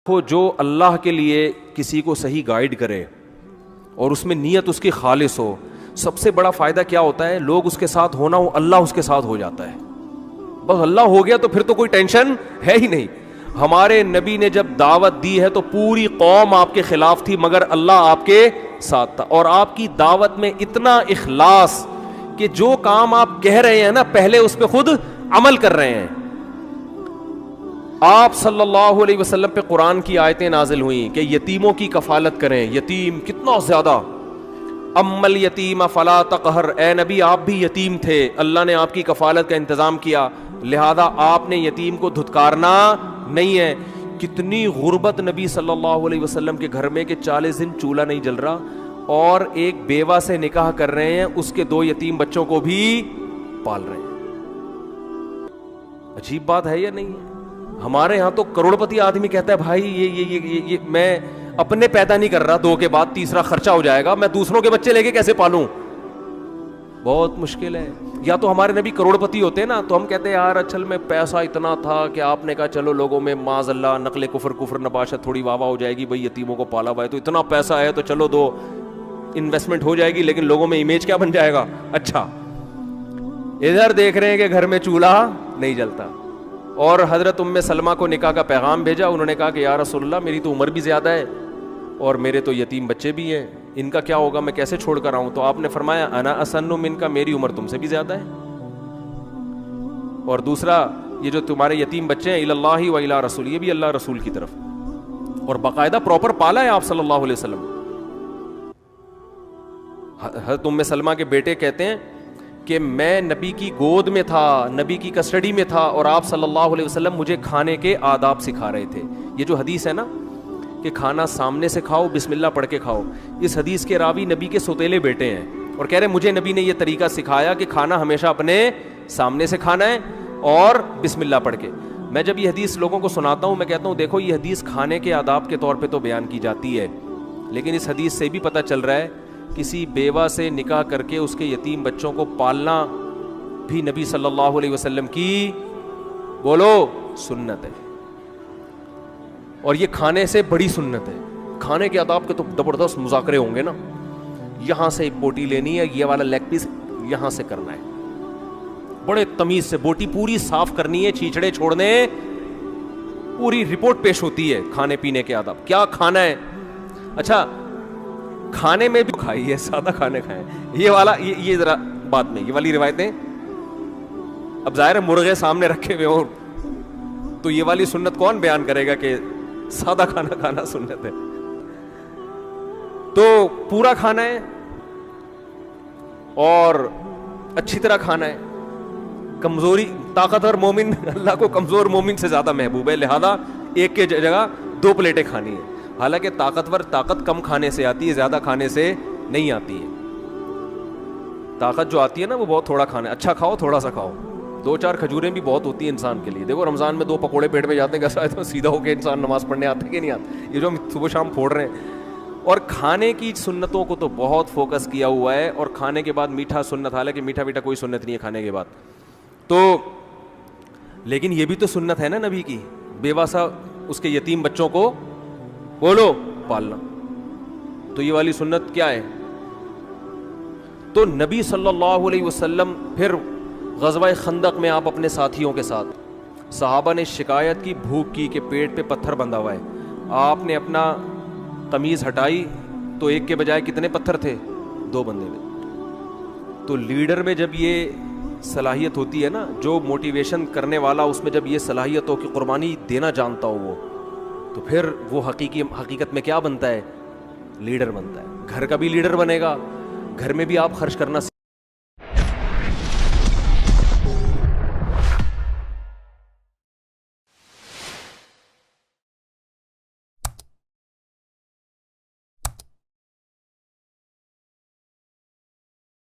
وہ جو اللہ کے لیے کسی کو صحیح گائیڈ کرے اور اس میں نیت اس کی خالص ہو, سب سے بڑا فائدہ کیا ہوتا ہے؟ لوگ اس کے ساتھ ہونا ہو, اللہ اس کے ساتھ ہو جاتا ہے. بس اللہ ہو گیا تو پھر تو کوئی ٹینشن ہے ہی نہیں. ہمارے نبی نے جب دعوت دی ہے تو پوری قوم آپ کے خلاف تھی مگر اللہ آپ کے ساتھ تھا, اور آپ کی دعوت میں اتنا اخلاص کہ جو کام آپ کہہ رہے ہیں نا پہلے اس پہ خود عمل کر رہے ہیں. آپ صلی اللہ علیہ وسلم پہ قرآن کی آیتیں نازل ہوئیں کہ یتیموں کی کفالت کریں. یتیم کتنا زیادہ, اما الیتیم فلا تقہر, اے نبی آپ بھی یتیم تھے, اللہ نے آپ کی کفالت کا انتظام کیا, لہذا آپ نے یتیم کو دھتکارنا نہیں ہے. کتنی غربت نبی صلی اللہ علیہ وسلم کے گھر میں کہ 40 دن چولہا نہیں جل رہا, اور ایک بیوہ سے نکاح کر رہے ہیں, اس کے 2 یتیم بچوں کو بھی پال رہے ہیں. عجیب بات ہے یا نہیں؟ ہمارے ہاں تو کروڑپتی آدمی کہتا ہے بھائی یہ میں اپنے پیدا نہیں کر رہا, 2 کے بعد تیسرا خرچہ ہو جائے گا, میں دوسروں کے بچے لے کے کیسے پالوں؟ بہت مشکل ہے. یا تو ہمارے نبی کروڑپتی ہوتے نا تو ہم کہتے ہیں یار اچھل میں پیسہ اتنا تھا کہ آپ نے کہا چلو لوگوں میں معاذ اللہ نقل کفر نباشت تھوڑی واہ واہ ہو جائے گی, بھائی یتیموں کو پالا ہوا ہے تو اتنا پیسہ ہے تو چلو 2 انویسٹمنٹ ہو جائے گی, لیکن لوگوں میں امیج کیا بن جائے گا؟ اچھا ادھر دیکھ رہے ہیں کہ گھر میں چولہا نہیں جلتا. اور حضرت ام سلمہ کو نکاح کا پیغام بھیجا, انہوں نے کہا کہ یا رسول اللہ میری تو عمر بھی زیادہ ہے اور میرے تو یتیم بچے بھی ہیں, ان کا کیا ہوگا, میں کیسے چھوڑ کر آؤں؟ تو آپ نے فرمایا انا اسن منک, میری عمر تم سے بھی زیادہ ہے, اور دوسرا یہ جو تمہارے یتیم بچے ہیں اللہ و الی رسول, یہ بھی اللہ رسول کی طرف, اور باقاعدہ پراپر پالا ہے آپ صلی اللہ علیہ وسلم. حضرت ام سلمہ کے بیٹے کہتے ہیں کہ میں نبی کی گود میں تھا, نبی کی کسٹڈی میں تھا, اور آپ صلی اللہ علیہ وسلم مجھے کھانے کے آداب سکھا رہے تھے. یہ جو حدیث ہے نا کہ کھانا سامنے سے کھاؤ, بسم اللہ پڑھ کے کھاؤ, اس حدیث کے راوی نبی کے سوتیلے بیٹے ہیں, اور کہہ رہے مجھے نبی نے یہ طریقہ سکھایا کہ کھانا ہمیشہ اپنے سامنے سے کھانا ہے اور بسم اللہ پڑھ کے. میں جب یہ حدیث لوگوں کو سناتا ہوں میں کہتا ہوں دیکھو یہ حدیث کھانے کے آداب کے طور پہ تو بیان کی جاتی ہے, لیکن اس حدیث سے بھی پتہ چل رہا ہے کسی بیوہ سے نکاح کر کے اس کے یتیم بچوں کو پالنا بھی نبی صلی اللہ علیہ وسلم کی بولو سنت ہے, اور یہ کھانے سے بڑی سنت ہے. کھانے کے آداب کے تو زبردست مذاکرے ہوں گے نا, یہاں سے بوٹی لینی ہے, یہ والا لیگ پیس یہاں سے کرنا ہے, بڑے تمیز سے بوٹی پوری صاف کرنی ہے, چھیچڑے چھوڑنے, پوری رپورٹ پیش ہوتی ہے کھانے پینے کے آداب, کیا کھانا ہے. اچھا کھانے میں بھی کھائیے, سادہ کھانے کھائیں, یہ والا یہ ذرا بعد میں, یہ والی روایتیں اب ظاہر ہے مرغے سامنے رکھے ہوئے ہوں تو یہ والی سنت کون بیان کرے گا کہ سادہ کھانا کھانا سنت ہے. تو پورا کھانا ہے اور اچھی طرح کھانا ہے. کمزوری طاقتور مومن اللہ کو کمزور مومن سے زیادہ محبوب ہے, لہذا ایک کے جگہ 2 پلیٹیں کھانی ہے. حالانکہ طاقتور طاقت کم کھانے سے آتی ہے, زیادہ کھانے سے نہیں آتی ہے. طاقت جو آتی ہے نا وہ بہت تھوڑا کھانا ہے, اچھا کھاؤ تھوڑا سا کھاؤ, 2-4 کھجوریں بھی بہت ہوتی ہیں انسان کے لیے. دیکھو رمضان میں 2 پکوڑے پیٹ میں جاتے ہیں کیسا ہے, تو سیدھا ہو کے انسان نماز پڑھنے آتے کہ نہیں آتے, یہ جو ہم صبح شام پھوڑ رہے ہیں. اور کھانے کی سنتوں کو تو بہت فوکس کیا ہوا ہے, اور کھانے کے بعد میٹھا سنت, حالانکہ میٹھا کوئی سنت نہیں ہے کھانے کے بعد تو, لیکن یہ بھی تو سنت ہے نا نبی کی, بیوہ سا اس کے یتیم بچوں کو بولو پالنا. تو یہ والی سنت کیا ہے؟ تو نبی صلی اللہ علیہ وسلم پھر غزوہ خندق میں آپ اپنے ساتھیوں کے ساتھ, صحابہ نے شکایت کی بھوک کی کہ پیٹ پہ پتھر بندھا ہوا ہے, آپ نے اپنا قمیض ہٹائی تو ایک کے بجائے کتنے پتھر تھے؟ 2 بندے تھے. تو لیڈر میں جب یہ صلاحیت ہوتی ہے نا, جو موٹیویشن کرنے والا اس میں جب یہ صلاحیت ہو کہ قربانی دینا جانتا ہو وہ, تو پھر وہ حقیقت میں کیا بنتا ہے؟ لیڈر بنتا ہے. گھر کا بھی لیڈر بنے گا, گھر میں بھی آپ خرچ کرنا